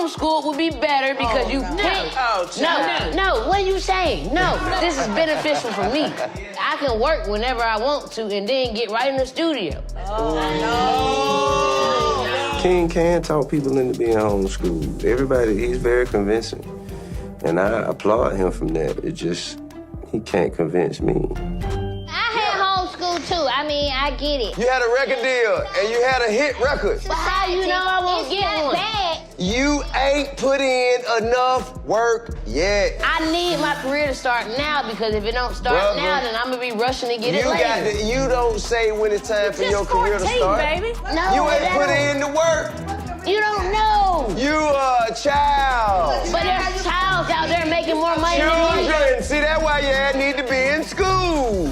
homeschooled would be better because you can't. No, what are you saying? No, this is beneficial for me. I can work whenever I want to and then get right in the studio. King can talk people into being homeschooled. He's very convincing. And I applaud him from that. It just, he can't convince me. Too. I mean, I get it. You had a record deal and you had a hit record. But how you know I won't get one? You ain't put in enough work yet. I need my career to start now because if it don't start now, then I'm gonna be rushing to get it later. You don't say when it's time for your career to start. Baby. No, you ain't put in the work. You don't know. You a child. But there's childs out there making more money than you. Children. See, that's why your ass need to be in school.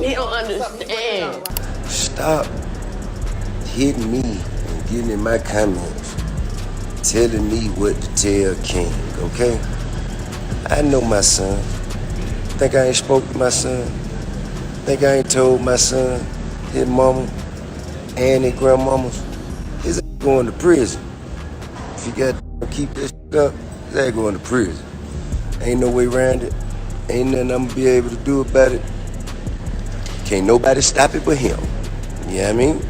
You don't understand. Stop hitting me and getting in my comments, telling me what to tell King, okay? I know my son. Think I ain't spoke to my son? Think I ain't told my son, his mama, and his grandmamas? His ass going to prison. If you got to keep this up, his ass going to prison. Ain't no way around it. Ain't nothing I'm gonna be able to do about it. Can't nobody stop it but him. You know what I mean?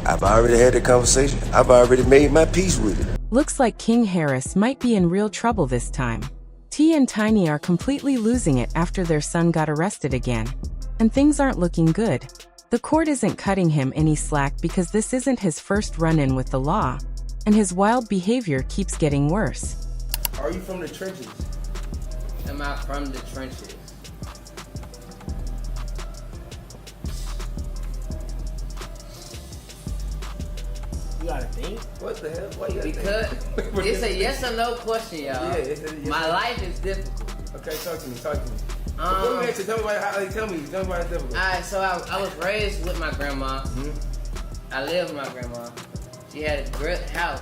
I've already had the conversation. I've already made my peace with it. Looks like King Harris might be in real trouble this time. T and Tiny are completely losing it after their son got arrested again. And things aren't looking good. The court isn't cutting him any slack because this isn't his first run-in with the law. And his wild behavior keeps getting worse. Are you from the trenches? Am I from the trenches? You gotta think? What the hell? Why you gotta because think? It's a yes or no question, y'all. Yeah, it's a yes. My life is difficult. Okay, talk to me. Tell me about it's difficult. Alright, so I was raised with my grandma. Mm-hmm. I lived with my grandma. She had a great house,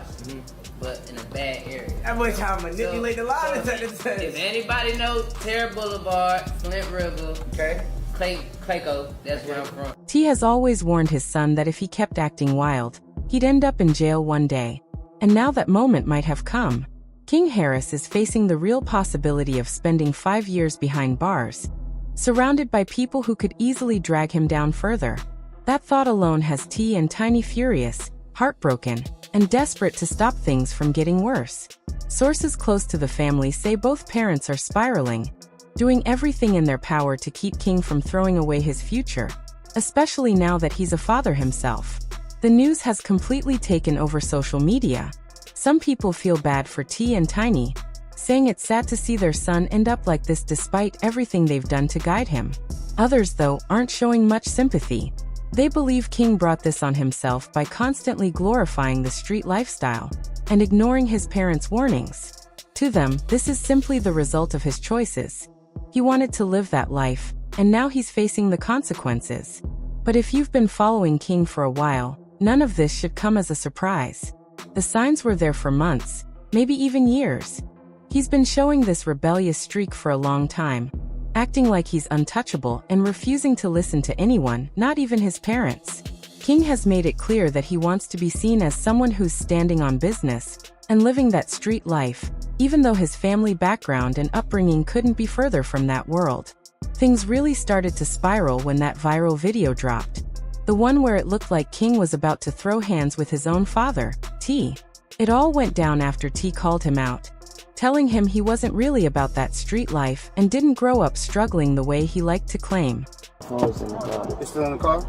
but in a bad area. That much how I manipulate the line. If anybody knows Terra Boulevard, Flint River, okay, Clayco, that's where I'm from. T has always warned his son that if he kept acting wild, he'd end up in jail one day. And now that moment might have come. King Harris is facing the real possibility of spending 5 years behind bars, surrounded by people who could easily drag him down further. That thought alone has T and Tiny furious, heartbroken, and desperate to stop things from getting worse. Sources close to the family say both parents are spiraling, doing everything in their power to keep King from throwing away his future, especially now that he's a father himself. The news has completely taken over social media. Some people feel bad for T and Tiny, saying it's sad to see their son end up like this despite everything they've done to guide him. Others, though, aren't showing much sympathy. They believe King brought this on himself by constantly glorifying the street lifestyle and ignoring his parents' warnings. To them, this is simply the result of his choices. He wanted to live that life, and now he's facing the consequences. But if you've been following King for a while, none of this should come as a surprise. The signs were there for months, maybe even years. He's been showing this rebellious streak for a long time, acting like he's untouchable and refusing to listen to anyone, not even his parents. King has made it clear that he wants to be seen as someone who's standing on business and living that street life, even though his family background and upbringing couldn't be further from that world. Things really started to spiral when that viral video dropped. The one where it looked like King was about to throw hands with his own father, T. It all went down after T called him out, telling him he wasn't really about that street life and didn't grow up struggling the way he liked to claim. Phone's in the car. It's still in the car?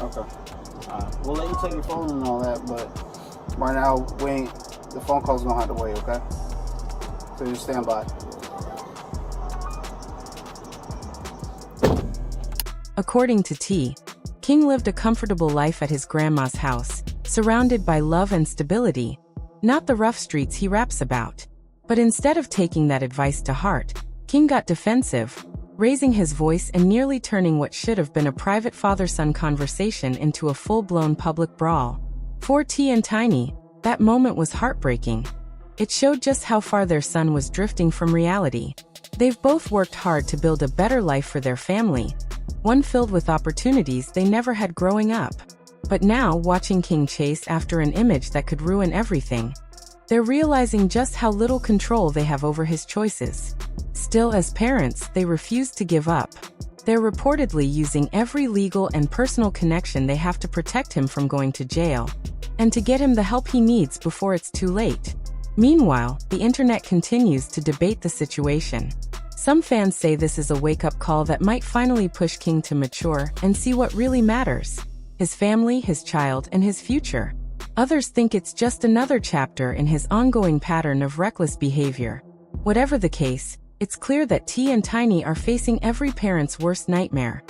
Okay. We'll let you take your phone and all that, but right now, the phone call's gonna have to wait, okay? So just stand by. According to T, King lived a comfortable life at his grandma's house, surrounded by love and stability, not the rough streets he raps about. But instead of taking that advice to heart, King got defensive, raising his voice and nearly turning what should have been a private father-son conversation into a full-blown public brawl. For T and Tiny, that moment was heartbreaking. It showed just how far their son was drifting from reality. They've both worked hard to build a better life for their family, one filled with opportunities they never had growing up. But now, watching King chase after an image that could ruin everything, They're realizing just how little control they have over his choices. Still, as parents, they refuse to give up. They're reportedly using every legal and personal connection they have to protect him from going to jail, and to get him the help he needs before it's too late. Meanwhile, the internet continues to debate the situation. Some fans say this is a wake-up call that might finally push King to mature and see what really matters: his family, his child, and his future. Others think it's just another chapter in his ongoing pattern of reckless behavior. Whatever the case, it's clear that T and Tiny are facing every parent's worst nightmare: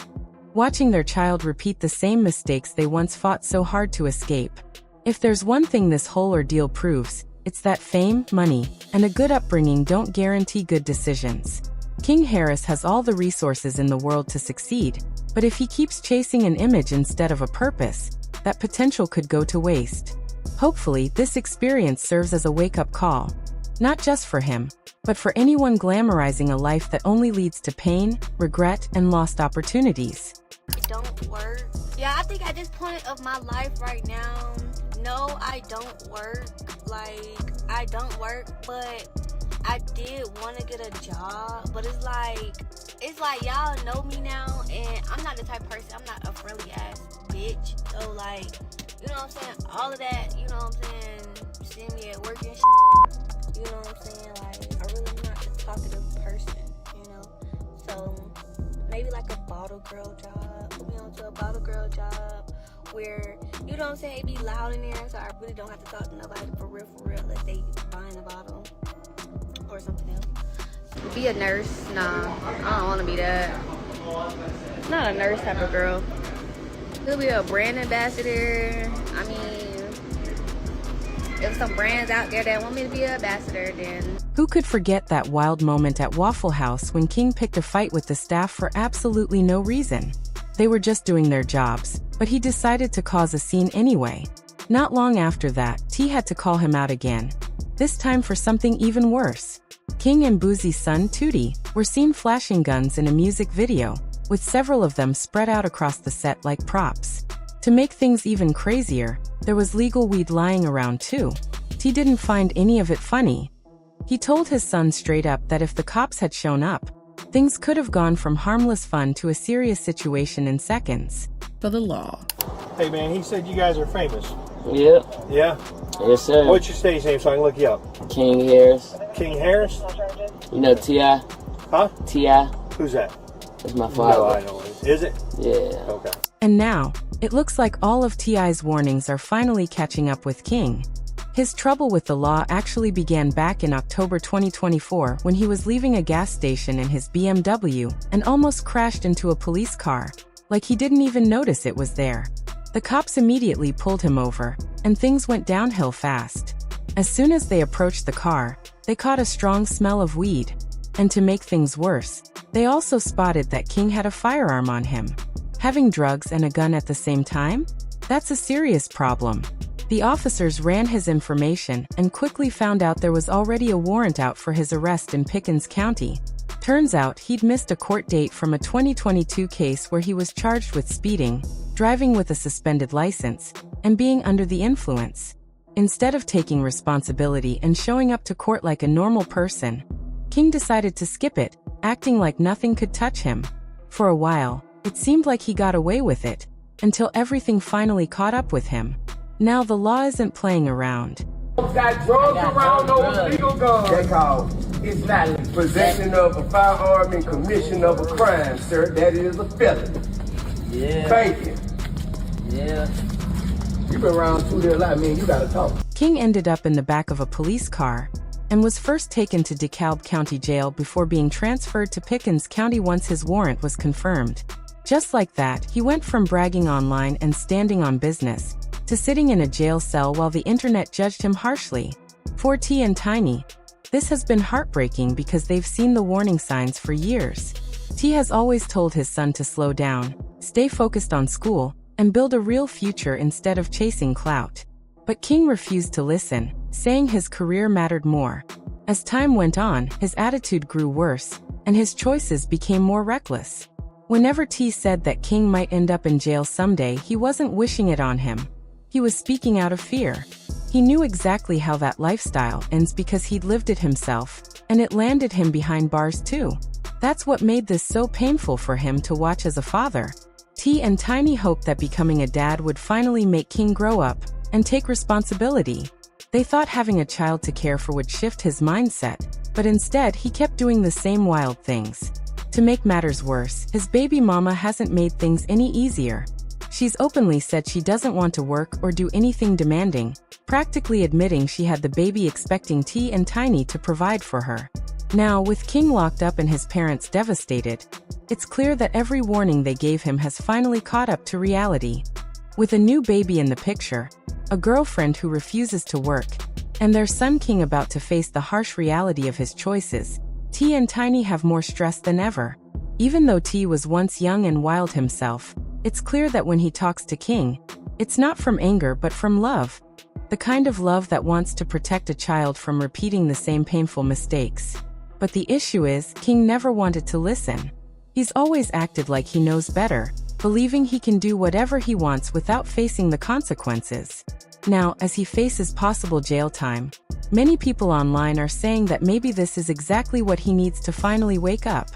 watching their child repeat the same mistakes they once fought so hard to escape. If there's one thing this whole ordeal proves, it's that fame, money, and a good upbringing don't guarantee good decisions. King Harris has all the resources in the world to succeed, but if he keeps chasing an image instead of a purpose, that potential could go to waste. Hopefully, this experience serves as a wake-up call, not just for him, but for anyone glamorizing a life that only leads to pain, regret, and lost opportunities. It don't work. Yeah, I think at this point of my life right now, no, I don't work. Like, I don't work, but I did want to get a job, but it's like y'all know me now, and I'm not the type of person, I'm not a friendly ass bitch. So like, you know what I'm saying? All of that, you know what I'm saying? See me at work and shit. You know what I'm saying? Like, I really am not a talkative person, you know? So maybe like a bottle girl job, you know, to a bottle girl job where, you know what I'm saying, it be loud in there, so I really don't have to talk to nobody for real, unless they buying a bottle or something else. Be a nurse? Nah, I don't want to be that. Not a nurse type of girl. Could be a brand ambassador. I mean, if some brands out there that want me to be an ambassador, then... Who could forget that wild moment at Waffle House when King picked a fight with the staff for absolutely no reason? They were just doing their jobs, but he decided to cause a scene anyway. Not long after that, T had to call him out again, this time for something even worse. King and Boozie's son, Tootie, were seen flashing guns in a music video, with several of them spread out across the set like props. To make things even crazier, there was legal weed lying around too. T didn't find any of it funny. He told his son straight up that if the cops had shown up, things could have gone from harmless fun to a serious situation in seconds. For the law. Hey man, he said you guys are famous. Yeah. Yeah? Yes, sir. What's your stage name so I can look you up? King Harris. King Harris? You know T.I.? Huh? T.I.? Who's that? That's my father. No, I know it. Is it? Yeah. Okay. And now, it looks like all of T.I.'s warnings are finally catching up with King. His trouble with the law actually began back in October 2024 when he was leaving a gas station in his BMW and almost crashed into a police car, like he didn't even notice it was there. The cops immediately pulled him over, and things went downhill fast. As soon as they approached the car, they caught a strong smell of weed. And to make things worse, they also spotted that King had a firearm on him. Having drugs and a gun at the same time? That's a serious problem. The officers ran his information and quickly found out there was already a warrant out for his arrest in Pickens County. Turns out he'd missed a court date from a 2022 case where he was charged with speeding, driving with a suspended license, and being under the influence. Instead of taking responsibility and showing up to court like a normal person, King decided to skip it, acting like nothing could touch him. For a while, it seemed like he got away with it, until everything finally caught up with him. Now the law isn't playing around. Got drugs around those legal guns. They call it's not possession of a firearm and commission of a crime, sir. That is a felony. Yeah. Thank you. Yeah. You been around through there a lot, man. You gotta talk. King ended up in the back of a police car and was first taken to DeKalb County Jail before being transferred to Pickens County once his warrant was confirmed. Just like that, he went from bragging online and standing on business to sitting in a jail cell while the internet judged him harshly. For T and Tiny, this has been heartbreaking because they've seen the warning signs for years. T has always told his son to slow down, stay focused on school, and build a real future instead of chasing clout. But King refused to listen, saying his career mattered more. As time went on, his attitude grew worse, and his choices became more reckless. Whenever T said that King might end up in jail someday, he wasn't wishing it on him. He was speaking out of fear. He He knew exactly how that lifestyle ends because he'd lived it himself, and it landed him behind bars too. That's what made this so painful for him to watch as a father. T and Tiny hoped that becoming a dad would finally make King grow up and take responsibility. They thought having a child to care for would shift his mindset, but instead he kept doing the same wild things. To make matters worse, his baby mama hasn't made things any easier. She's openly said she doesn't want to work or do anything demanding, practically admitting she had the baby expecting T and Tiny to provide for her. Now, with King locked up and his parents devastated, it's clear that every warning they gave him has finally caught up to reality. With a new baby in the picture, a girlfriend who refuses to work, and their son King about to face the harsh reality of his choices, T and Tiny have more stress than ever. Even though T was once young and wild himself, it's clear that when he talks to King, it's not from anger but from love. The kind of love that wants to protect a child from repeating the same painful mistakes. But the issue is, King never wanted to listen. He's always acted like he knows better, believing he can do whatever he wants without facing the consequences. Now, as he faces possible jail time, many people online are saying that maybe this is exactly what he needs to finally wake up.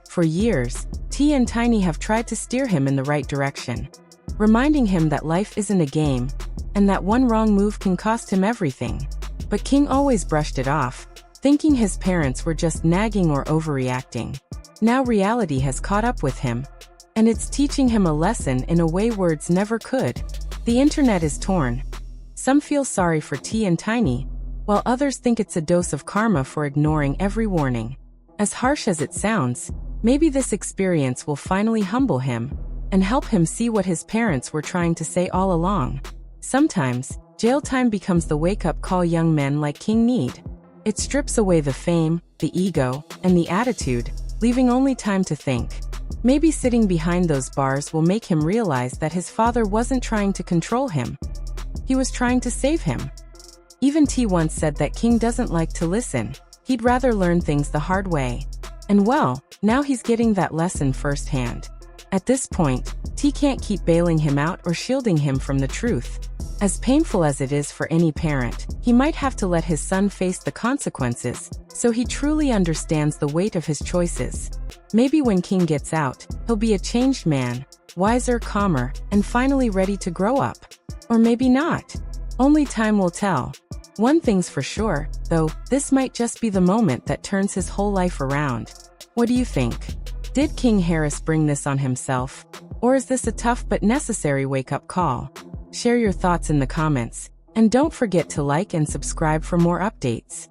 For years, T and Tiny have tried to steer him in the right direction, reminding him that life isn't a game, and that one wrong move can cost him everything. But King always brushed it off, thinking his parents were just nagging or overreacting. Now reality has caught up with him, and it's teaching him a lesson in a way words never could. The internet is torn. Some feel sorry for T and Tiny, while others think it's a dose of karma for ignoring every warning. As harsh as it sounds, maybe this experience will finally humble him and help him see what his parents were trying to say all along. Sometimes, jail time becomes the wake-up call young men like King need. It strips away the fame, the ego, and the attitude, leaving only time to think. Maybe sitting behind those bars will make him realize that his father wasn't trying to control him. He was trying to save him. Even T once said that King doesn't like to listen. He'd rather learn things the hard way. And well, now he's getting that lesson firsthand. At this point, T can't keep bailing him out or shielding him from the truth. As painful as it is for any parent, he might have to let his son face the consequences, so he truly understands the weight of his choices. Maybe when King gets out, he'll be a changed man, wiser, calmer, and finally ready to grow up. Or maybe not. Only time will tell. One thing's for sure, though, this might just be the moment that turns his whole life around. What do you think? Did King Harris bring this on himself? Or is this a tough but necessary wake-up call? Share your thoughts in the comments, and don't forget to like and subscribe for more updates.